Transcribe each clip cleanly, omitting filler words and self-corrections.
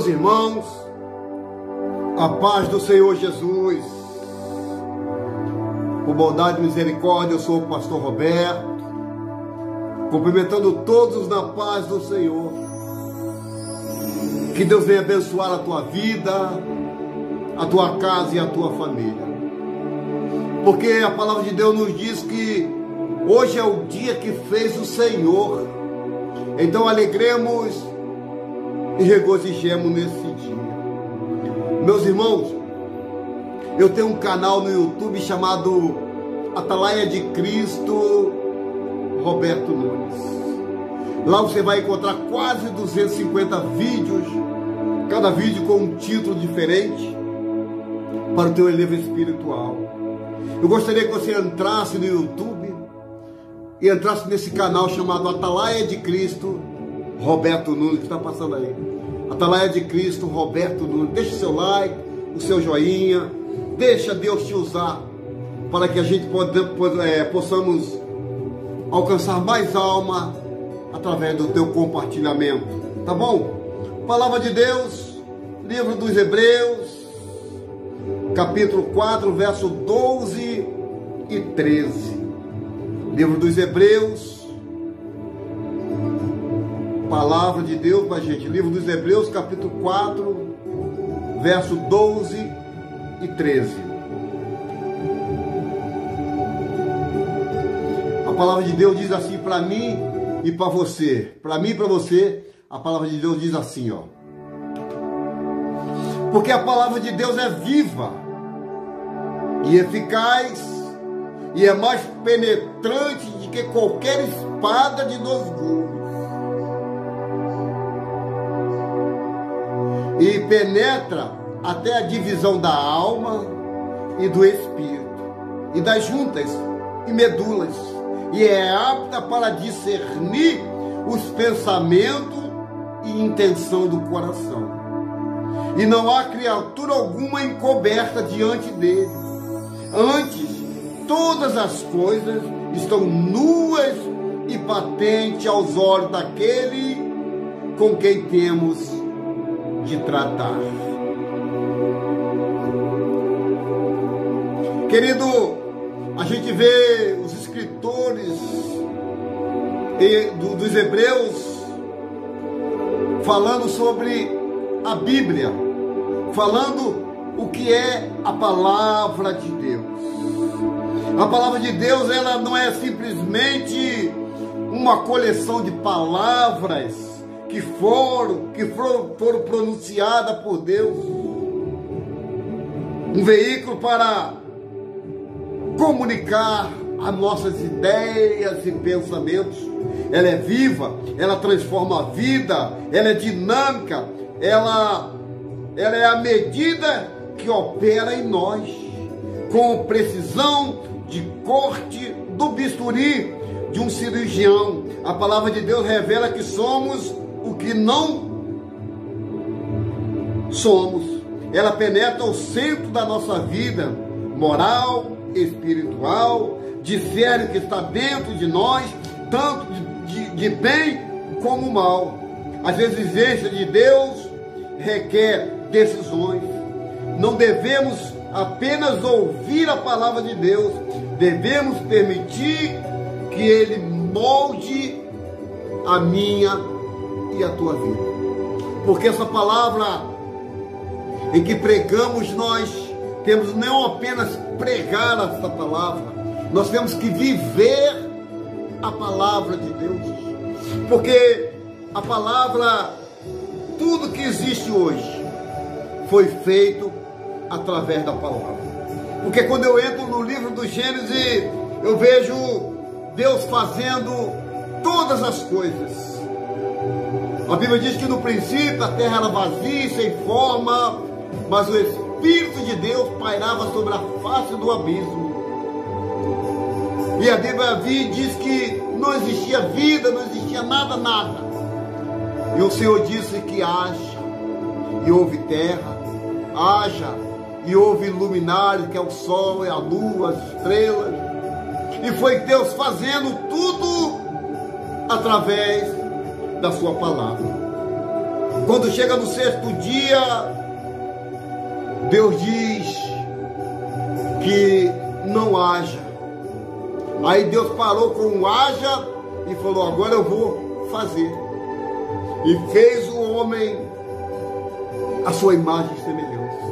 Meus irmãos, a paz do Senhor Jesus, por bondade e misericórdia, eu sou o pastor Roberto, cumprimentando todos na paz do Senhor. Que Deus venha abençoar a tua vida, a tua casa e a tua família. Porque a palavra de Deus nos diz que hoje é o dia que fez o Senhor. Então alegremos e regozijemos nesse dia. Meus irmãos, eu tenho um canal no YouTube chamado Atalaia de Cristo Roberto Nunes. Lá você vai encontrar quase 250 vídeos, cada vídeo com um título diferente para o teu elevo espiritual. Eu gostaria que você entrasse no YouTube e entrasse nesse canal chamado Atalaia de Cristo Roberto Nunes, que está passando aí. Atalaia de Cristo Roberto Nunes. Deixe o seu like, o seu joinha. Deixa Deus te usar para que a gente possamos alcançar mais alma através do teu compartilhamento. Tá bom? Palavra de Deus, livro dos Hebreus, capítulo 4, verso 12 e 13. Livro dos Hebreus, palavra de Deus para a gente. Livro dos Hebreus, capítulo 4, verso 12 e 13. A palavra de Deus diz assim para mim e para você. Para mim e para você, a palavra de Deus diz assim, ó. Porque a palavra de Deus é viva e eficaz e é mais penetrante do que qualquer espada de 2 gumes. E penetra até a divisão da alma e do espírito, e das juntas e medulas, e é apta para discernir os pensamentos e intenção do coração. E não há criatura alguma encoberta diante dele. Antes, todas as coisas estão nuas e patentes aos olhos daquele com quem temos de tratar. Querido, a gente vê os escritores dos Hebreus falando sobre a Bíblia, falando o que é a palavra de Deus. A palavra de Deus, ela não é simplesmente uma coleção de palavras que foram pronunciadas por Deus, um veículo para comunicar as nossas ideias e pensamentos. Ela é viva, ela transforma a vida, ela é dinâmica, ela é a medida que opera em nós, com precisão de corte do bisturi de um cirurgião. A palavra de Deus revela que somos o que não somos. Ela penetra o centro da nossa vida moral, espiritual, discerne o que está dentro de nós, tanto de bem como mal. As exigências de Deus requer decisões. Não devemos apenas ouvir a palavra de Deus, devemos permitir que Ele molde a minha e a tua vida. Porque essa palavra em que pregamos, nós temos não apenas pregar essa palavra, nós temos que viver a palavra de Deus. Porque a palavra, tudo que existe hoje, foi feito através da palavra. Porque quando eu entro no livro do Gênesis, eu vejo Deus fazendo todas as coisas. A Bíblia diz que no princípio a terra era vazia e sem forma, mas o Espírito de Deus pairava sobre a face do abismo. E a Bíblia diz que não existia vida, não existia nada. E o Senhor disse que haja, e houve terra, haja, e houve luminares, que é o sol, e a lua, as estrelas. E foi Deus fazendo tudo através da sua palavra. Quando chega no sexto dia, Deus diz que não haja. Aí Deus parou com um haja e falou: agora eu vou fazer. E fez o homem a sua imagem e semelhança.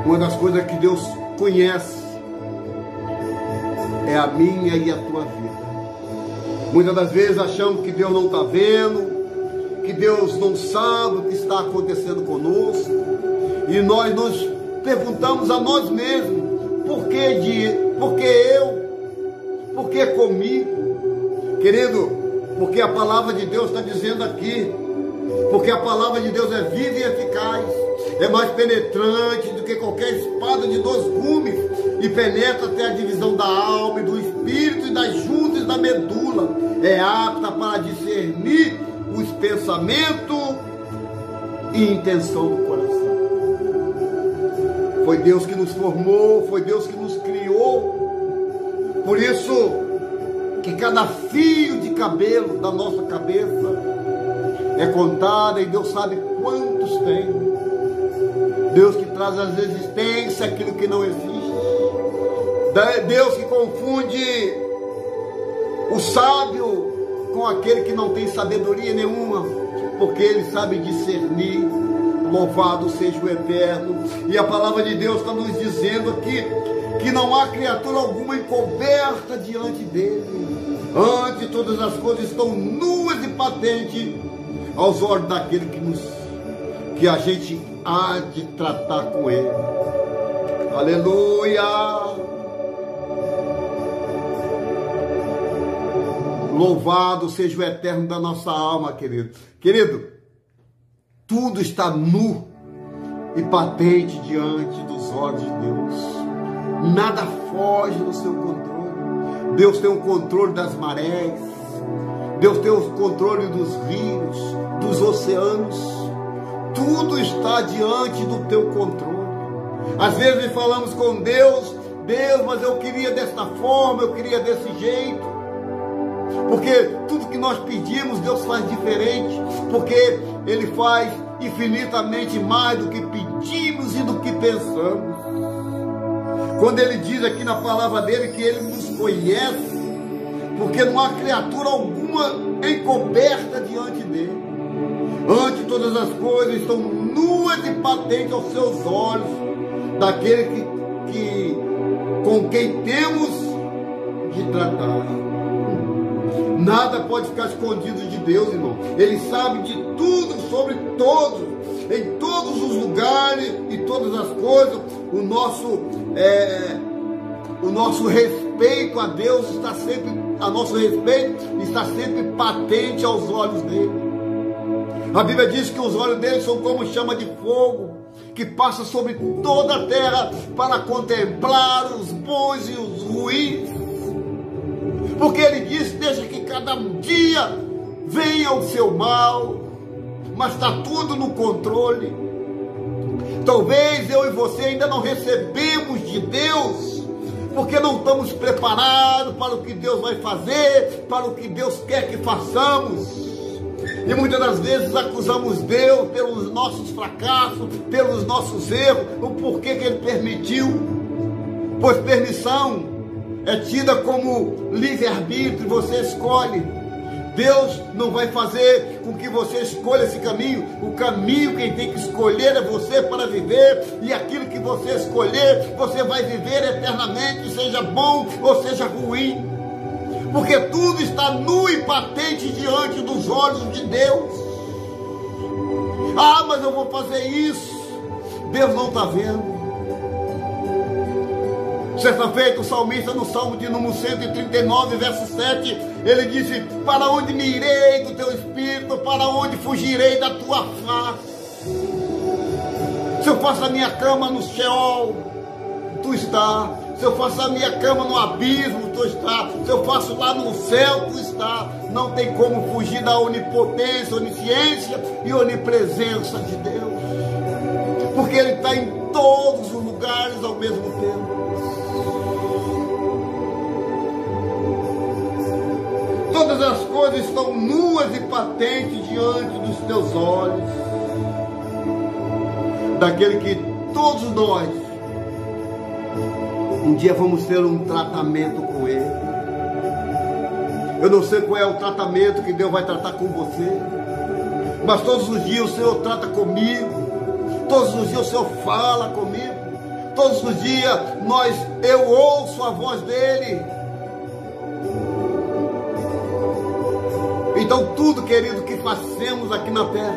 Uma das coisas que Deus conhece é a minha e a tua vida. Muitas das vezes achamos que Deus não está vendo, que Deus não sabe o que está acontecendo conosco, e nós nos perguntamos a nós mesmos: por que eu? Por que comigo? Querido, porque a palavra de Deus está dizendo aqui, porque a palavra de Deus é viva e eficaz, é mais penetrante do que qualquer espada de 2 gumes, e penetra até a divisão da alma e do espírito e das juntas e da medula, é apta para discernir os pensamentos e intenção do coração. Foi Deus que nos formou, foi Deus que nos criou. Por isso que cada fio de cabelo da nossa cabeça é contado, e Deus sabe quantos tem. Deus que traz às existência aquilo que não existe. Deus que confunde o sábio com aquele que não tem sabedoria nenhuma, porque ele sabe discernir. Louvado seja o Eterno. E a palavra de Deus está nos dizendo aqui que não há criatura alguma encoberta diante dele. Antes, todas as coisas estão nuas e patentes aos olhos daquele que a gente há de tratar com ele. Aleluia! Louvado seja o Eterno da nossa alma, querido. Querido, tudo está nu e patente diante dos olhos de Deus. Nada foge do seu controle. Deus tem o controle das marés. Deus tem o controle dos rios, dos oceanos. Tudo está diante do teu controle. Às vezes falamos com Deus: Deus, mas eu queria desta forma, eu queria desse jeito. Porque tudo que nós pedimos, Deus faz diferente. Porque Ele faz infinitamente mais do que pedimos e do que pensamos. Quando Ele diz aqui na palavra dele que Ele nos conhece, porque não há criatura alguma encoberta diante dele. Ante todas as coisas estão nuas e patentes aos seus olhos, daquele com quem temos de tratar. Nada pode ficar escondido de Deus, irmão. Ele sabe de tudo, sobre todos, em todos os lugares e todas as coisas. O nosso respeito a Deus está sempre, patente aos olhos dele. A Bíblia diz que os olhos dele são como chama de fogo, que passa sobre toda a terra para contemplar os bons e os ruins. Porque ele diz: deixa que cada dia venha o seu mal, mas está tudo no controle. Talvez eu e você ainda não recebemos de Deus, porque não estamos preparados para o que Deus vai fazer, para o que Deus quer que façamos. E muitas das vezes acusamos Deus pelos nossos fracassos, pelos nossos erros, o porquê que Ele permitiu. Pois permissão é tida como livre-arbítrio, você escolhe. Deus não vai fazer com que você escolha esse caminho. O caminho quem tem que escolher é você para viver. E aquilo que você escolher, você vai viver eternamente, seja bom ou seja ruim. Porque tudo está nu e patente diante dos olhos de Deus. Ah, mas eu vou fazer isso. Deus não está vendo. Certa feita, o salmista, no Salmo de número 139, verso 7, ele disse: para onde me irei do teu espírito? Para onde fugirei da tua face? Se eu faço a minha cama no Sheol, tu está. Se eu faço a minha cama no abismo, tu está. Se eu faço lá no céu, tu está. Não tem como fugir da onipotência, onisciência e onipresença de Deus. Porque Ele está em todos os lugares ao mesmo tempo. Todas as coisas estão nuas e patentes diante dos teus olhos, daquele que todos nós um dia vamos ter um tratamento com Ele. Eu não sei qual é o tratamento que Deus vai tratar com você, mas todos os dias o Senhor trata comigo, todos os dias o Senhor fala comigo, todos os dias eu ouço a voz dEle. Então tudo, querido, que fazemos aqui na terra,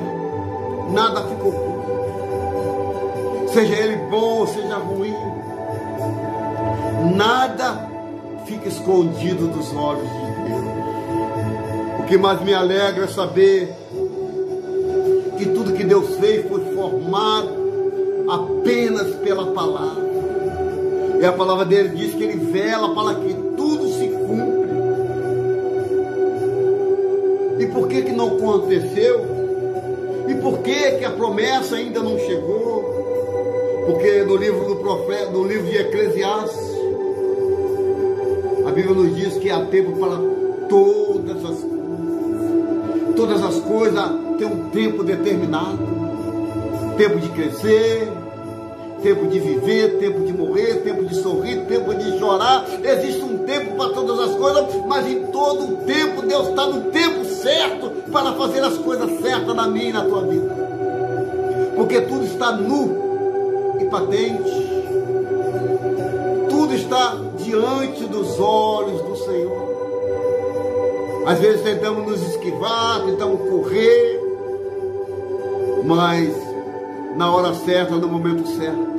nada fica oculto, seja ele bom ou seja ruim, nada fica escondido dos olhos de Deus. O que mais me alegra é saber que tudo que Deus fez foi formado apenas pela palavra, e a palavra dele diz que ele vela para que tudo se cumpra. E por que que não aconteceu? E por que que a promessa ainda não chegou? Porque no livro do profeta, no livro de Eclesiastes, a Bíblia nos diz que há tempo para todas as coisas. Todas as coisas têm um tempo determinado. Tempo de crescer, tempo de viver, tempo de morrer, tempo de sorrir, tempo de chorar. Existe um tempo para todas as coisas, mas em todo o tempo Deus está no tempo certo para fazer as coisas certas na minha e na tua vida. Porque tudo está nu e patente, tudo está diante dos olhos do Senhor. Às vezes tentamos nos esquivar, tentamos correr, mas na hora certa, no momento certo,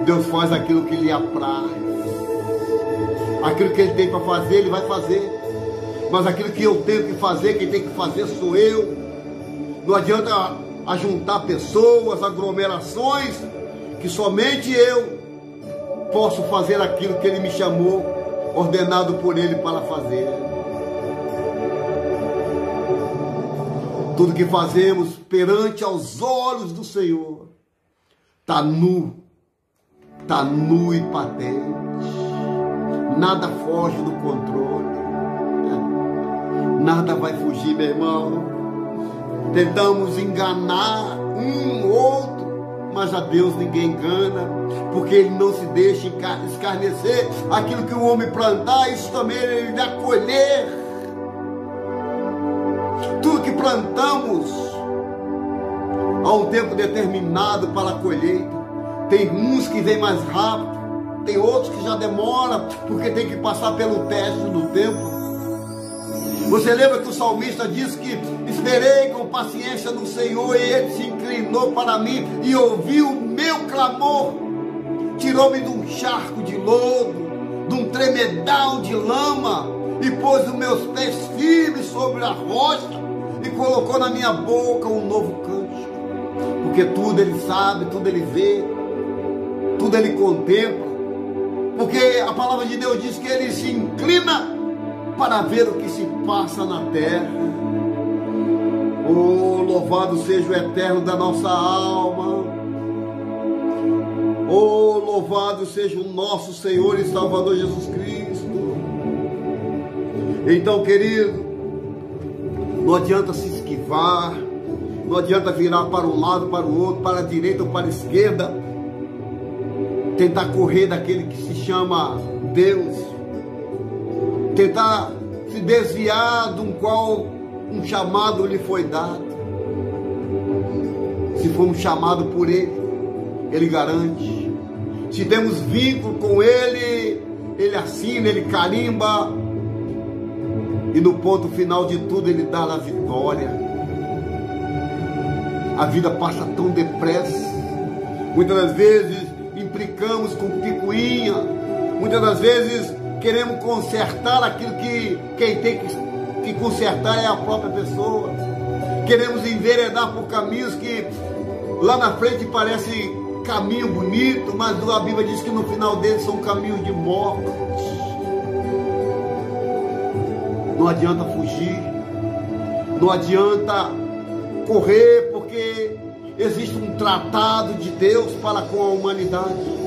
Deus faz aquilo que lhe apraz. Aquilo que Ele tem para fazer, Ele vai fazer. Mas aquilo que eu tenho que fazer, quem tem que fazer sou eu. Não adianta ajuntar pessoas, aglomerações, que somente eu posso fazer aquilo que Ele me chamou, ordenado por Ele para fazer. Tudo que fazemos perante aos olhos do Senhor está nu e patente. Nada foge do controle, nada vai fugir, meu irmão. Tentamos enganar um ou outro, mas a Deus ninguém engana, porque Ele não se deixa escarnecer. Aquilo que o homem plantar, isso também Ele vai colher. Tudo que plantamos há um tempo determinado para a colheita. Tem uns que vêm mais rápido, tem outros que já demoram, porque tem que passar pelo teste do tempo. Você lembra que o salmista diz que esperei com paciência no Senhor, e Ele se inclinou para mim e ouviu o meu clamor, tirou-me de um charco de lodo, de um tremedal de lama, e pôs os meus pés firmes sobre a rocha, e colocou na minha boca um novo cântico. Porque tudo Ele sabe, tudo Ele vê, tudo Ele contempla. Porque a palavra de Deus diz que Ele se inclina para ver o que se passa na terra. Oh, louvado seja o eterno da nossa alma. Oh, louvado seja o nosso Senhor e Salvador Jesus Cristo. Então, querido, não adianta se esquivar, não adianta virar para um lado, para o outro, para a direita ou para a esquerda, tentar correr daquele que se chama Deus, tentar se desviar de um qual um chamado lhe foi dado. Se formos chamados por Ele, Ele garante. Se temos vínculo com Ele, Ele assina, Ele carimba, e no ponto final de tudo Ele dá a vitória. A vida passa tão depressa. Muitas das vezes implicamos com picuinha. Muitas das vezes queremos consertar aquilo que quem tem que consertar é a própria pessoa. Queremos enveredar por caminhos que lá na frente parece caminho bonito, mas a Bíblia diz que no final deles são caminhos de morte. Não adianta fugir, não adianta correr, porque existe um tratado de Deus para com a humanidade.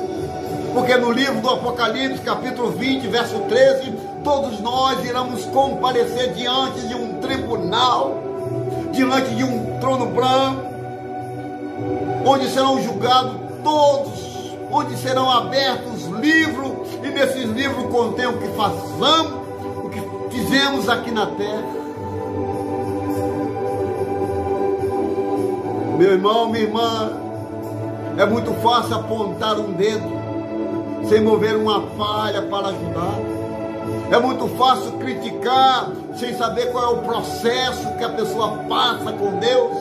Porque no livro do Apocalipse, capítulo 20, verso 13, todos nós iremos comparecer diante de um tribunal, diante de um trono branco, onde serão julgados todos, onde serão abertos livros, e nesses livros contém o que façamos, o que fizemos aqui na terra. Meu irmão, minha irmã, é muito fácil apontar um dedo sem mover uma palha para ajudar. É muito fácil criticar sem saber qual é o processo que a pessoa passa com Deus.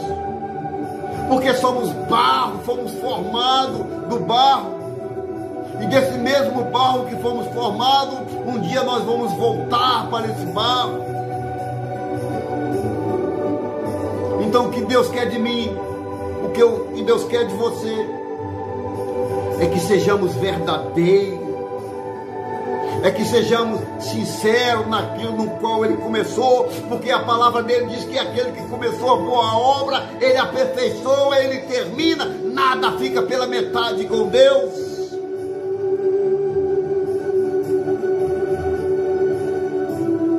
Porque somos barro, fomos formados do barro. E desse mesmo barro que fomos formados, um dia nós vamos voltar para esse barro. Então o que Deus quer de mim, o que Deus quer de você, é que sejamos verdadeiros, é que sejamos sinceros naquilo no qual Ele começou, porque a palavra dele diz que aquele que começou a boa obra, Ele aperfeiçoa, Ele termina, nada fica pela metade com Deus.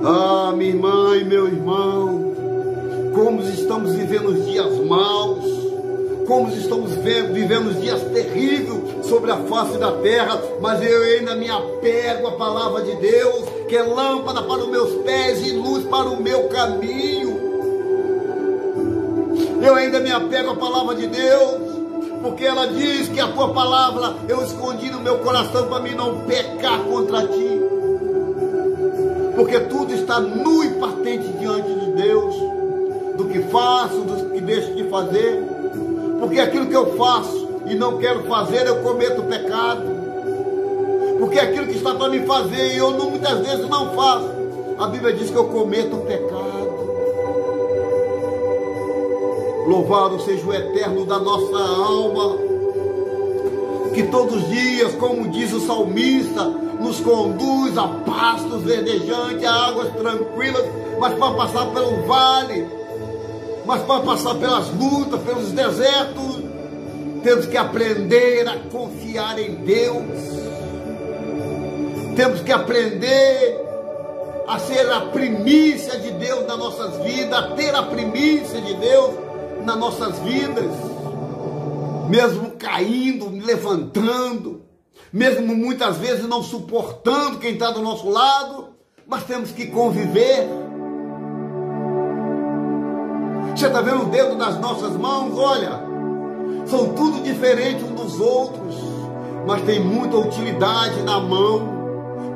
Ah, minha irmã e meu irmão, como estamos vivendo os dias maus, como estamos vivendo os dias terríveis sobre a face da terra, mas eu ainda me apego à palavra de Deus, que é lâmpada para os meus pés e luz para o meu caminho. Eu ainda me apego à palavra de Deus, porque ela diz que a tua palavra eu escondi no meu coração para mim não pecar contra ti. Porque tudo está nu e patente diante de Deus, do que faço, do que deixo de fazer. Porque aquilo que eu faço e não quero fazer, eu cometo pecado. Porque aquilo que está para me fazer e eu muitas vezes não faço, a Bíblia diz que eu cometo pecado. Louvado seja o eterno da nossa alma, que todos os dias, como diz o salmista, nos conduz a pastos verdejantes, a águas tranquilas, mas para passar pelo vale, mas para passar pelas lutas, pelos desertos, temos que aprender a confiar em Deus. Temos que aprender a ser a primícia de Deus nas nossas vidas, a ter a primícia de Deus nas nossas vidas, mesmo caindo, levantando, mesmo muitas vezes não suportando quem está do nosso lado, mas temos que conviver. Você está vendo o dedo das nossas mãos? Olha, são tudo diferentes uns dos outros, mas tem muita utilidade na mão,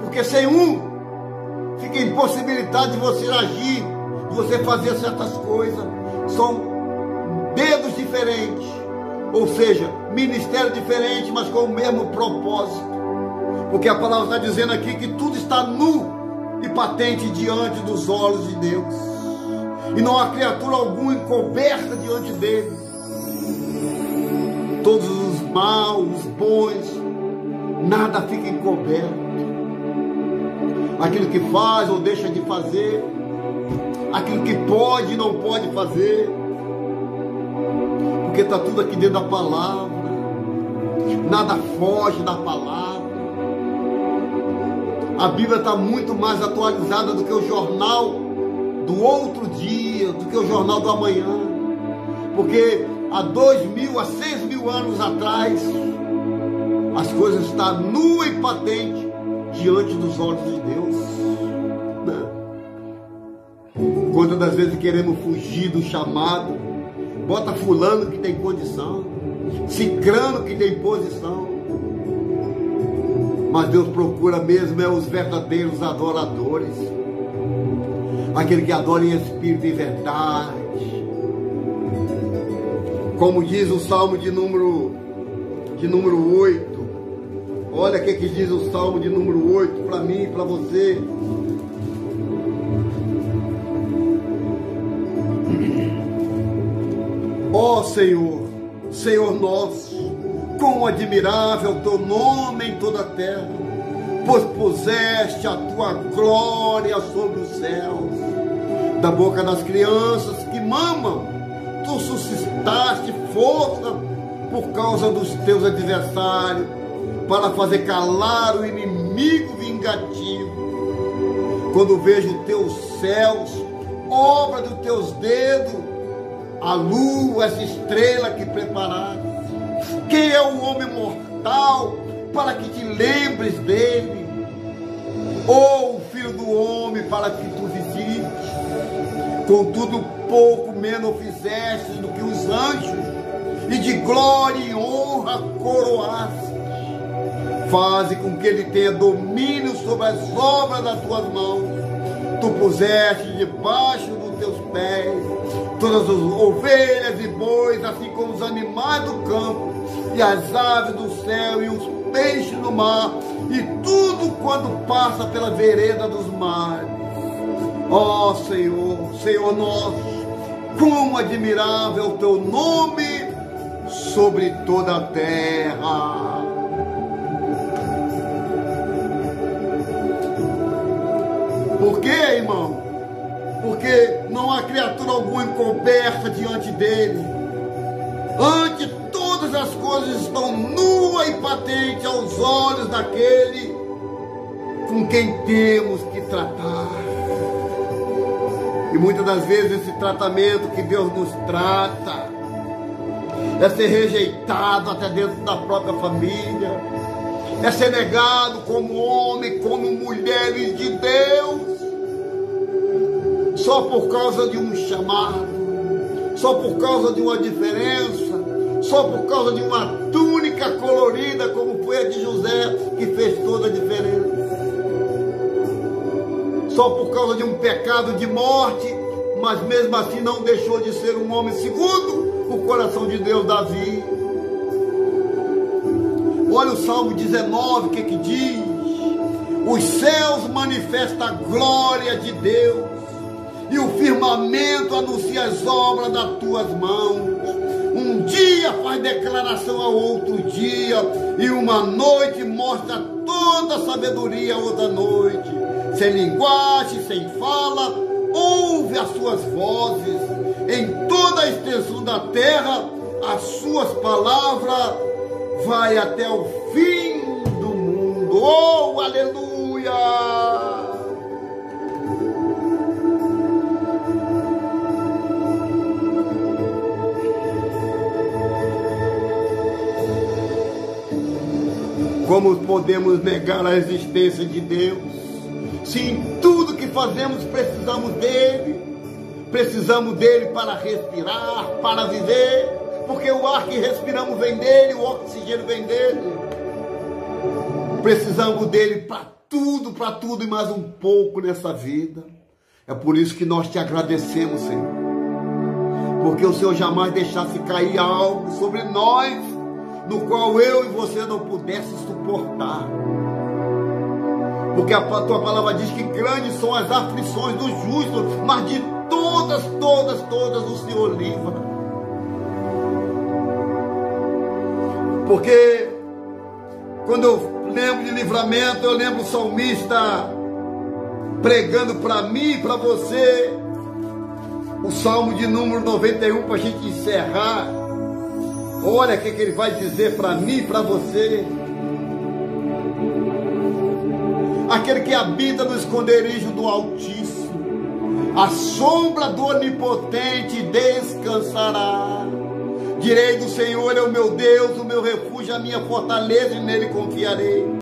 porque sem um, fica impossibilidade de você agir, de você fazer certas coisas. São dedos diferentes, ou seja, ministério diferente, mas com o mesmo propósito, porque a palavra está dizendo aqui que tudo está nu e patente diante dos olhos de Deus, e não há criatura alguma encoberta diante dele. Todos os maus, os bons, nada fica encoberto. Aquilo que faz ou deixa de fazer, aquilo que pode e não pode fazer, porque está tudo aqui dentro da palavra, nada foge da palavra. A Bíblia está muito mais atualizada do que o jornal do outro dia, do que o jornal do amanhã, porque há 2.000, há 6.000 anos atrás, as coisas estão nuas e patentes diante dos olhos de Deus. Quantas das vezes queremos fugir do chamado, bota fulano que tem condição, cicrano que tem posição, mas Deus procura mesmo os verdadeiros adoradores, aquele que adora em espírito e verdade, como diz o Salmo de número 8. Olha o que diz o Salmo de número 8 para mim e para você. Ó Senhor, Senhor nosso, quão admirável o teu nome em toda a terra, pois puseste a tua glória sobre os céus. Da boca das crianças que mamam, tu suscitaste força por causa dos teus adversários, para fazer calar o inimigo vingativo. quando vejo os teus céus, obra dos teus dedos, a lua, as estrelas que preparaste. Quem é o homem mortal para que te lembres dele? Ou o filho do homem para que tu visites? Contudo, pouco menos fizeste do que os anjos, e de glória e honra coroaste. Faze com que ele tenha domínio sobre as obras das tuas mãos. Tu puseste debaixo dos teus pés todas as ovelhas e bois, assim como os animais do campo, e as aves do céu, e os peixes do mar, e tudo quanto passa pela vereda dos mares. Ó Senhor, Senhor nosso, como admirável é o teu nome sobre toda a terra. Por quê, irmão? Porque não há criatura alguma encoberta diante dele. Ante todas as coisas estão nuas e patentes aos olhos daquele com quem temos que tratar. E muitas das vezes esse tratamento que Deus nos trata é ser rejeitado até dentro da própria família, é ser negado como homem, como mulheres de Deus, só por causa de um chamado, só por causa de uma diferença, só por causa de uma túnica colorida, como foi a de José, que fez toda a diferença. Só por causa de um pecado de morte, mas mesmo assim não deixou de ser um homem segundo o coração de Deus, Davi. Olha o Salmo 19, o que diz? Os céus manifestam a glória de Deus, e o firmamento anuncia as obras das tuas mãos. Um dia faz declaração ao outro dia, e uma noite mostra toda a sabedoria a outra noite. Sem linguagem, sem fala, ouve as suas vozes. Em toda a extensão da terra, as suas palavras vai até o fim do mundo. Oh, aleluia! Como podemos negar a existência de Deus? Se em tudo que fazemos precisamos dele para respirar, para viver, porque o ar que respiramos vem dele, o oxigênio vem dele. Precisamos dele para tudo e mais um pouco nessa vida. É por isso que nós te agradecemos, Senhor, porque o Senhor jamais deixasse cair algo sobre nós no qual eu e você não pudesse suportar. Porque a tua palavra diz que grandes são as aflições dos justos, mas de todas o Senhor livra. Porque quando eu lembro de livramento, eu lembro o salmista pregando para mim e para você o Salmo de número 91, para a gente encerrar. Olha o que ele vai dizer para mim e para você. Aquele que habita no esconderijo do Altíssimo, a sombra do Onipotente descansará. Direi do Senhor, é o meu Deus, o meu refúgio, a minha fortaleza, e nele confiarei.